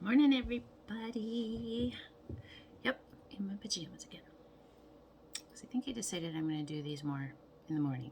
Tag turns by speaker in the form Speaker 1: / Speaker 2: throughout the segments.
Speaker 1: Morning, everybody. Yep, in my pajamas again. So I think I decided I'm going to do these more in the morning.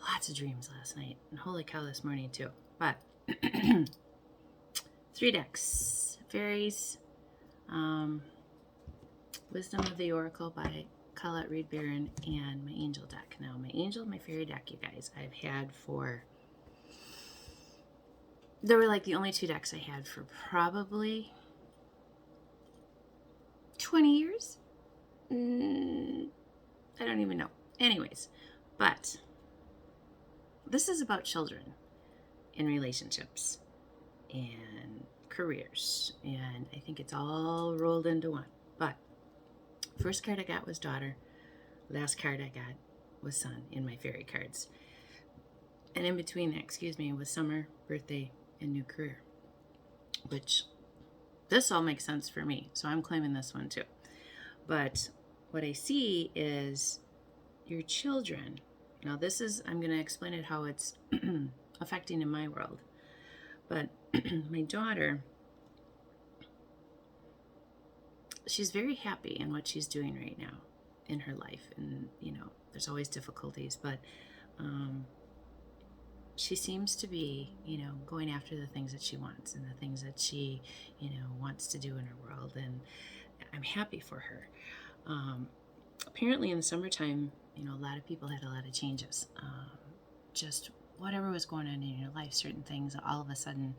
Speaker 1: Lots of dreams last night, and holy cow, this morning too. But 3 decks: Fairies, Wisdom of the Oracle by Colette Reed Barron, and my Angel deck. Now, my Fairy deck, you guys, I've had for. They were like the only 2 decks I had for probably 20 years. I don't even know. Anyways, but this is about children in relationships and careers, and I think it's all rolled into one. But first card I got was daughter. Last card I got was son in my fairy cards. And in between that, was summer, birthday, and new career, which this all makes sense for me. So I'm claiming this one too. But what I see is your children. Now I'm going to explain it how it's affecting in my world. But my daughter, she's very happy in what she's doing right now in her life. And, there's always difficulties, but she seems to be, going after the things that she wants and the things that she, wants to do in her world. And I'm happy for her. Apparently in the summertime, a lot of people had a lot of changes. Just whatever was going on in your life, certain things, all of a sudden,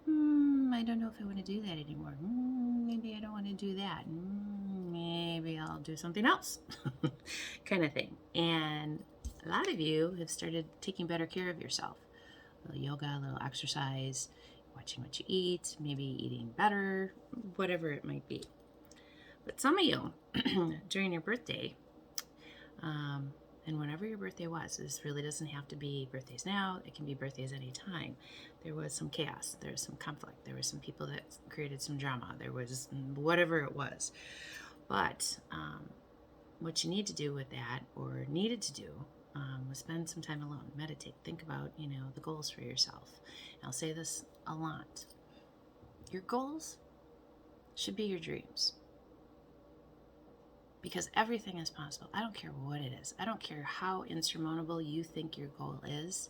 Speaker 1: I don't know if I want to do that anymore. Maybe I don't want to do that. Maybe I'll do something else kind of thing. And a lot of you have started taking better care of yourself. A little yoga, a little exercise, watching what you eat, maybe eating better, whatever it might be. But some of you, during your birthday, and whenever your birthday was, this really doesn't have to be birthdays now, it can be birthdays any time. There was some chaos, there was some conflict, there was some people that created some drama, there was whatever it was. But what you need to do with that, or needed to do, was spend some time alone, meditate, think about, the goals for yourself. And I'll say this a lot. Your goals should be your dreams. Because everything is possible. I don't care what it is. I don't care how insurmountable you think your goal is.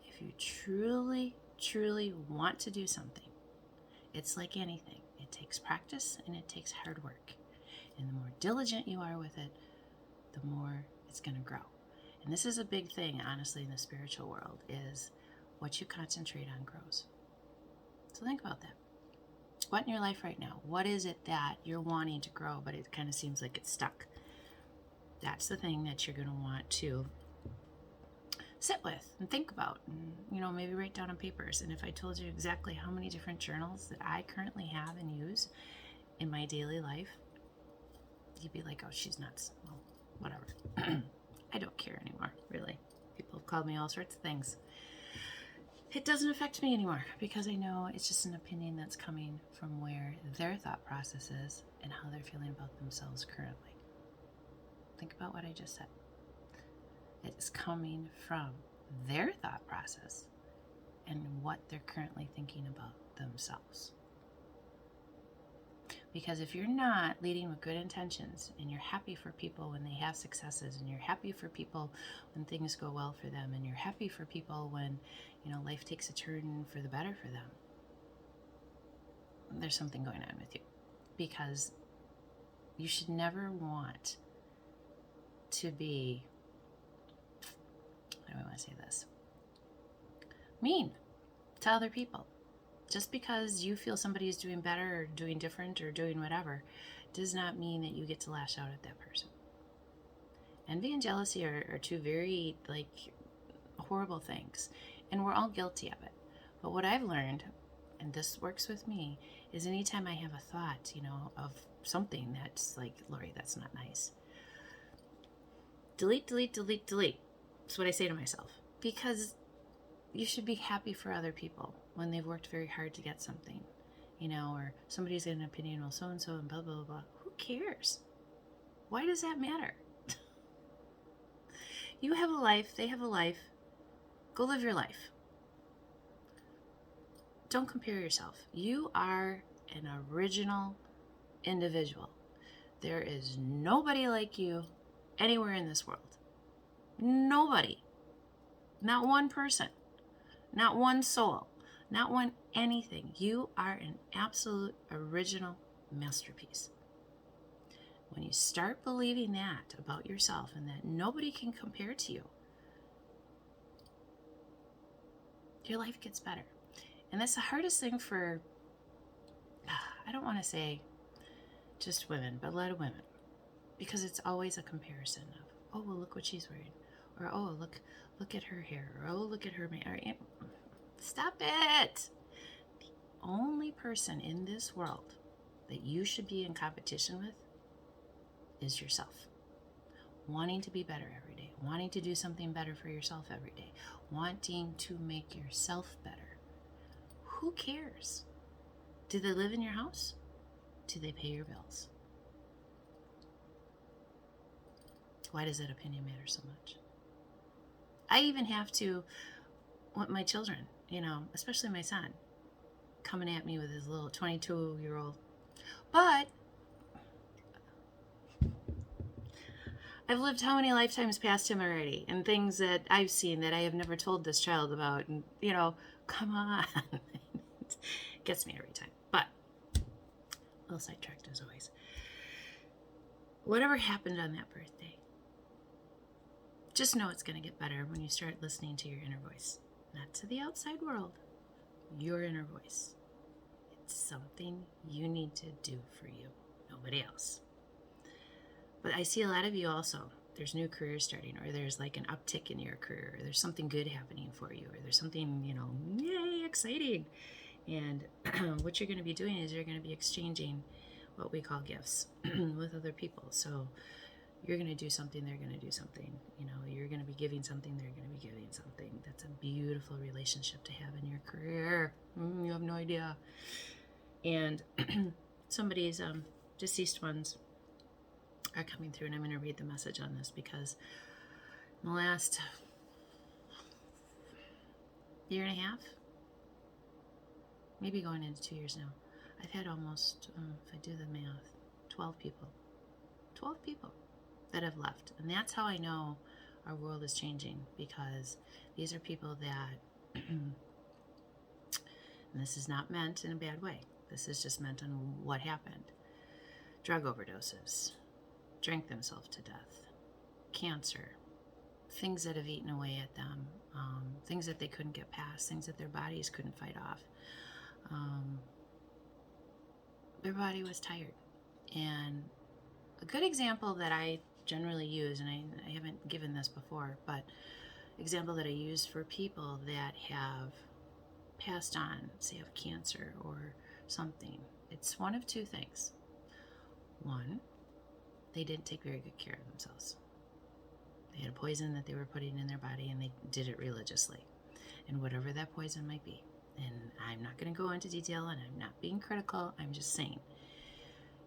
Speaker 1: If you truly, truly want to do something, it's like anything. It takes practice and it takes hard work. And the more diligent you are with it, the more it's going to grow. And this is a big thing, honestly, in the spiritual world, is what you concentrate on grows. So think about that. What in your life right now? What is it that you're wanting to grow, but it kind of seems like it's stuck? That's the thing that you're going to want to sit with and think about, and maybe write down on papers. And if I told you exactly how many different journals that I currently have and use in my daily life, you'd be like, oh, she's nuts. Well, whatever. I don't care anymore, really. People have called me all sorts of things. It doesn't affect me anymore because I know it's just an opinion that's coming from where their thought process is and how they're feeling about themselves currently. Think about what I just said. It's coming from their thought process and what they're currently thinking about themselves. Because if you're not leading with good intentions and you're happy for people when they have successes, and you're happy for people when things go well for them, and you're happy for people when, life takes a turn for the better for them, there's something going on with you. Because you should never want to be, how do I want to say this? Mean to other people. Just because you feel somebody is doing better or doing different or doing whatever does not mean that you get to lash out at that person. Envy and jealousy are 2 very horrible things, and we're all guilty of it. But what I've learned, and this works with me, is anytime I have a thought, of something that's like, Lori, that's not nice, delete, delete, delete, delete. That's what I say to myself. Because you should be happy for other people when they've worked very hard to get something, or somebody's got an opinion, well, so-and-so and blah, blah, blah. Who cares? Why does that matter? You have a life, they have a life. Go live your life. don't compare yourself. You are an original individual. There is nobody like you anywhere in this world. Nobody. Not one person. Not one soul. Not one anything. You are an absolute original masterpiece. When you start believing that about yourself and that nobody can compare to you, your life gets better. And that's the hardest thing for, I don't want to say just women, but a lot of women. Because it's always a comparison of, oh, well, look what she's wearing. Or, oh, look at her hair. Or, oh, look at her hair. Stop it. The only person in this world that you should be in competition with is yourself. Wanting to be better every day. Wanting to do something better for yourself every day. Wanting to make yourself better. Who cares? Do they live in your house? Do they pay your bills? Why does that opinion matter so much? I even have to, with my children, especially my son, coming at me with his little 22-year-old. But I've lived how many lifetimes past him already, and things that I've seen that I have never told this child about, and, come on. It gets me every time. But, a little sidetracked as always. Whatever happened on that birthday, just know it's going to get better when you start listening to your inner voice. Not to the outside world, your inner voice. It's something you need to do for you, nobody else. But I see a lot of you also, there's new careers starting, or there's like an uptick in your career, or there's something good happening for you, or there's something, yay, exciting. And what you're going to be doing is you're going to be exchanging what we call gifts with other people. So you're going to do something, they're going to do something. You're going to be giving something, they're going to be giving something. That's a beautiful relationship to have in your career. You have no idea. And somebody's deceased ones are coming through, and I'm going to read the message on this because in the last year and a half, maybe going into 2 years now, I've had almost, if I do the math, 12 people that have left. And that's how I know our world is changing, because these are people that, and this is not meant in a bad way, this is just meant on what happened. Drug overdoses, drank themselves to death, cancer, things that have eaten away at them, things that they couldn't get past, things that their bodies couldn't fight off. Their body was tired. And a good example that I generally use, and I haven't given this before, but example that I use for people that have passed on, say of cancer or something, it's one of two things. One, they didn't take very good care of themselves. They had a poison that they were putting in their body, and they did it religiously. And whatever that poison might be, and I'm not going to go into detail, and I'm not being critical, I'm just saying,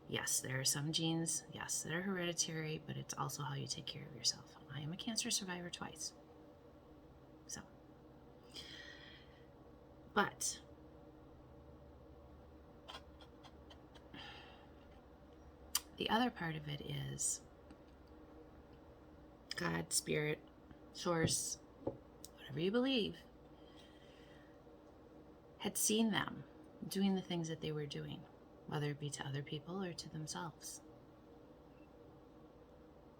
Speaker 1: yes, there are some genes, yes, that are hereditary, but it's also how you take care of yourself. I am a cancer survivor twice. So, but the other part of it is God, Spirit, Source, whatever you believe, had seen them doing the things that they were doing, whether it be to other people or to themselves.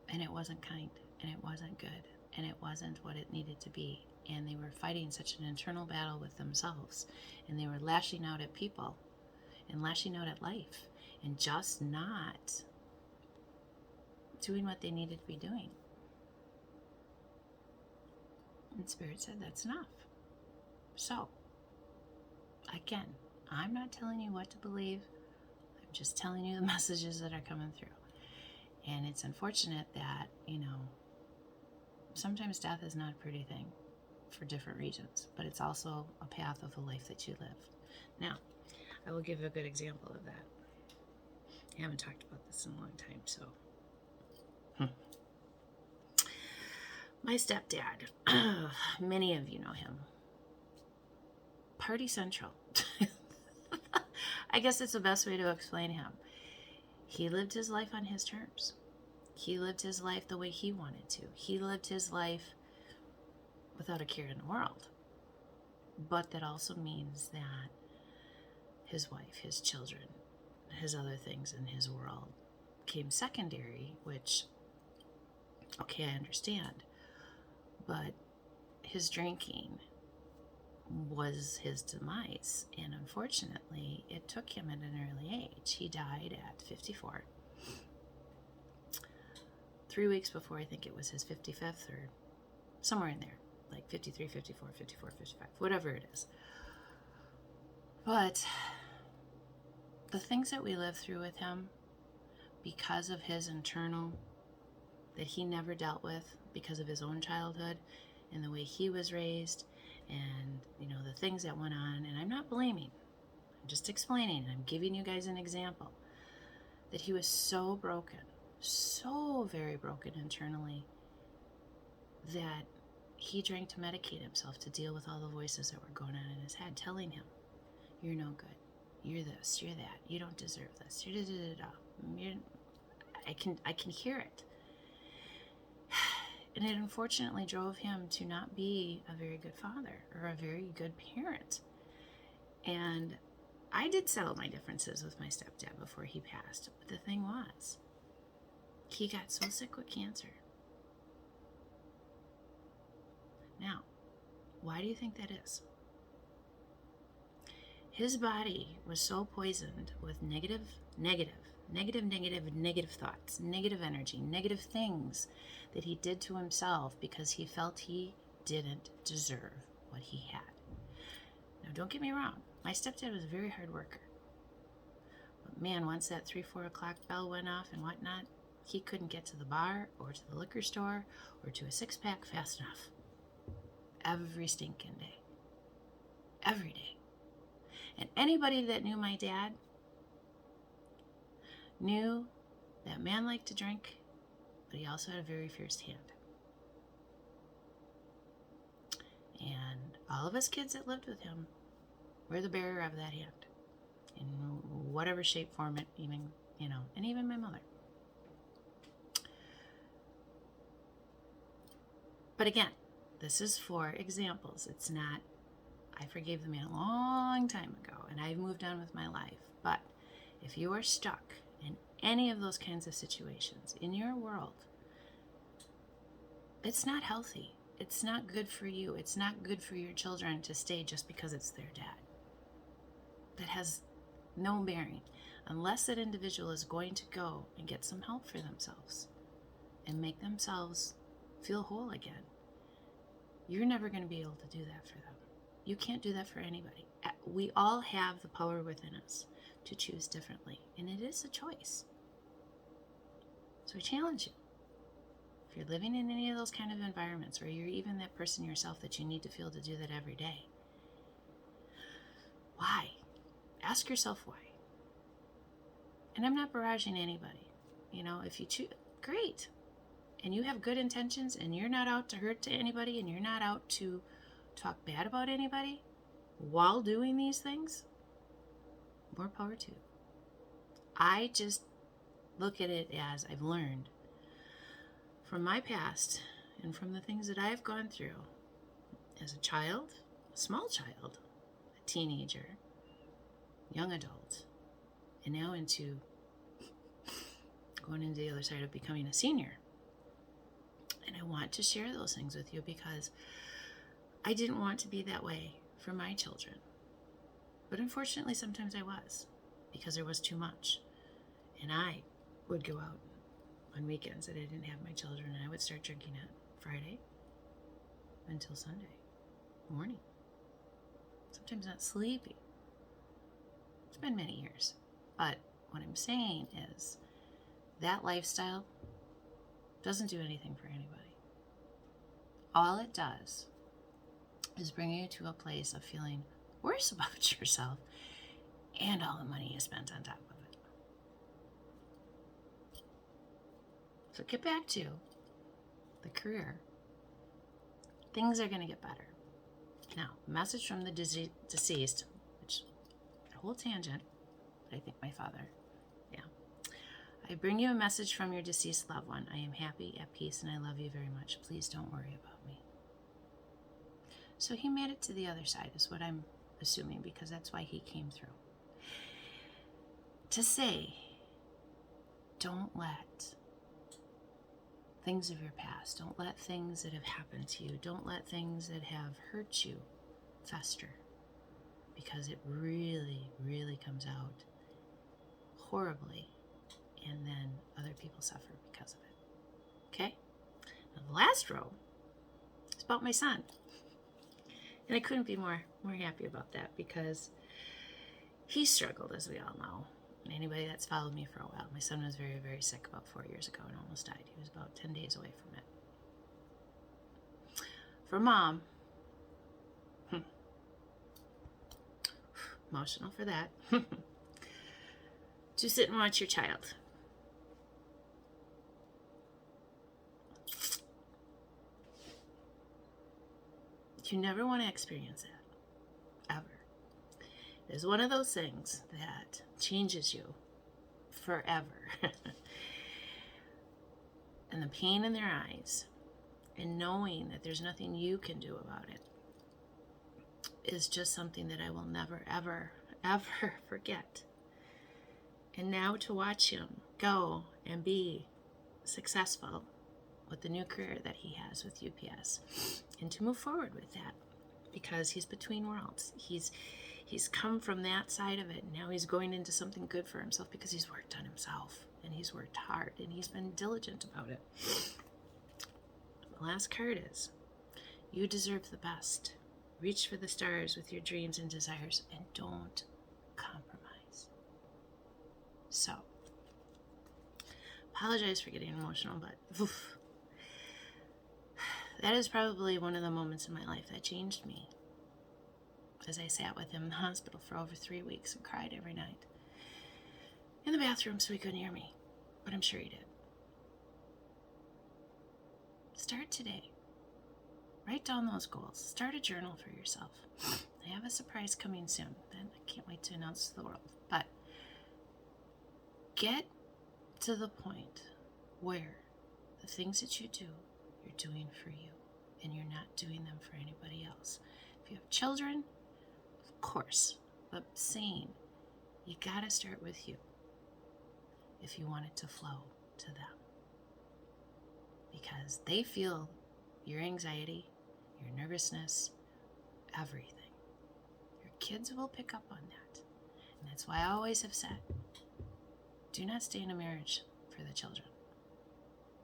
Speaker 1: And it wasn't kind, and it wasn't good, and it wasn't what it needed to be. And they were fighting such an internal battle with themselves, and they were lashing out at people and lashing out at life and just not doing what they needed to be doing. And Spirit said, that's enough. So, again, I'm not telling you what to believe. I'm just telling you the messages that are coming through. And it's unfortunate that, sometimes death is not a pretty thing for different reasons, but it's also a path of the life that you lived. Now, I will give a good example of that. I haven't talked about this in a long time, so. My stepdad, many of you know him. party central. I guess it's the best way to explain him. He lived his life on his terms. He lived his life the way he wanted to. He lived his life without a care in the world. But that also means that his wife, his children, his other things in his world came secondary, which, okay, I understand. But his drinking was his demise, and unfortunately it took him at an early age. He died at 54, 3 weeks before, I think it was his 55th, or somewhere in there, like 53, 54, 54, 55, whatever it is. But the things that we lived through with him, because of his internal, that he never dealt with, because of his own childhood and the way he was raised, and the things that went on, and I'm not blaming, I'm just explaining, and I'm giving you guys an example, that he was so broken, so very broken internally, that he drank to medicate himself, to deal with all the voices that were going on in his head telling him, you're no good, you're this, you're that, you don't deserve this, you're I can hear it. And it unfortunately drove him to not be a very good father or a very good parent. And I did settle my differences with my stepdad before he passed. But the thing was, he got so sick with cancer. Now, why do you think that is? His body was so poisoned with negative thoughts, negative energy, negative things that he did to himself because he felt he didn't deserve what he had. Now, don't get me wrong. My stepdad was a very hard worker. But man, once that 3-4 o'clock bell went off and whatnot, he couldn't get to the bar or to the liquor store or to a six-pack fast enough. Every stinking day. Every day. And anybody that knew my dad knew that man liked to drink, but he also had a very fierce hand. And all of us kids that lived with him were the bearer of that hand, in whatever shape, form it, even, and even my mother. But again, this is for examples. It's not, I forgave the man a long time ago, and I've moved on with my life. But if you are stuck in any of those kinds of situations in your world, it's not healthy. It's not good for you. It's not good for your children to stay just because it's their dad. That has no bearing, unless that individual is going to go and get some help for themselves and make themselves feel whole again. You're never going to be able to do that for them. You can't do that for anybody. We all have the power within us to choose differently, and it is a choice. So I challenge you. If you're living in any of those kind of environments, or you're even that person yourself that you need to feel to do that every day, why? Ask yourself why. And I'm not barraging anybody. If you choose, great. And you have good intentions, and you're not out to hurt to anybody, and you're not out to talk bad about anybody while doing these things, more power to you. I just look at it as I've learned from my past and from the things that I've gone through as a child, a small child, a teenager, young adult, and now going into the other side of becoming a senior. And I want to share those things with you because I didn't want to be that way for my children. But unfortunately, sometimes I was, because there was too much. And I would go out on weekends that I didn't have my children, and I would start drinking at Friday until Sunday morning. Sometimes not sleeping. It's been many years. But what I'm saying is that lifestyle doesn't do anything for anybody. All it does is bring you to a place of feeling worse about yourself and all the money you spent on top of it. So get back to the career. Things are going to get better. Now, message from the deceased, which a whole tangent, but I think my father, yeah. I bring you a message from your deceased loved one. I am happy, at peace, and I love you very much. Please don't worry about me. So he made it to the other side, is what I'm assuming, because that's why he came through. To say, don't let things of your past, don't let things that have happened to you, don't let things that have hurt you fester, because it really, really comes out horribly, and then other people suffer because of it. Okay? Now the last row is about my son. And I couldn't be more happy about that, because he struggled, as we all know. And anybody that's followed me for a while, my son was very, very sick about 4 years ago and almost died. He was about 10 days away from it. For mom, emotional for that, to sit and watch your child you never want to experience that, ever. It's one of those things that changes you forever. And the pain in their eyes, and knowing that there's nothing you can do about it, is just something that I will never, ever, ever forget. And now to watch him go and be successful with the new career that he has with UPS, and to move forward with that, because he's between worlds. He's come from that side of it, and now he's going into something good for himself, because he's worked on himself, and he's worked hard, and he's been diligent about it. The last card is, you deserve the best. Reach for the stars with your dreams and desires, and don't compromise. So, apologize for getting emotional, but oof, that is probably one of the moments in my life that changed me. As I sat with him in the hospital for over 3 weeks and cried every night in the bathroom so he couldn't hear me, but I'm sure he did. Start today. Write down those goals. Start a journal for yourself. I have a surprise coming soon, and I can't wait to announce to the world. But get to the point where the things that you do, you're doing for you, and you're not doing them for anybody else. If you have children, of course, but saying, you gotta start with you if you want it to flow to them, because they feel your anxiety, your nervousness, everything. Your kids will pick up on that. And that's why I always have said, do not stay in a marriage for the children,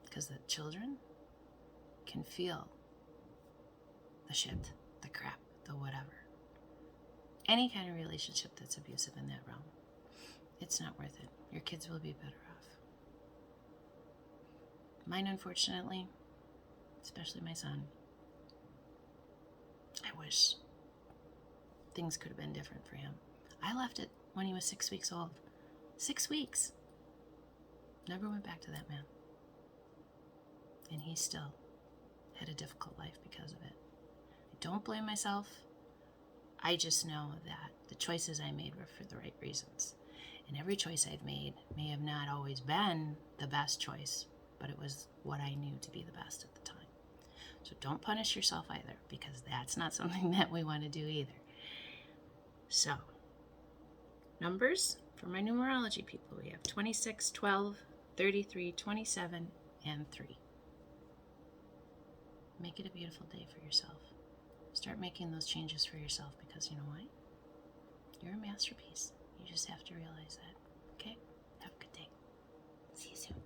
Speaker 1: because the children can feel the shit, the crap, the whatever. Any kind of relationship that's abusive in that realm, it's not worth it. Your kids will be better off. Mine, unfortunately, especially my son, I wish things could have been different for him. I left it when he was 6 weeks old. 6 weeks. Never went back to that man. And he still had a difficult life because of it. I don't blame myself. I just know that the choices I made were for the right reasons. And every choice I've made may have not always been the best choice, but it was what I knew to be the best at the time. So don't punish yourself either, because that's not something that we want to do either. So, numbers for my numerology people, we have 26, 12, 33, 27, and 3. Make it a beautiful day for yourself. Start making those changes for yourself, because you know what? You're a masterpiece. You just have to realize that. Okay? Have a good day. See you soon.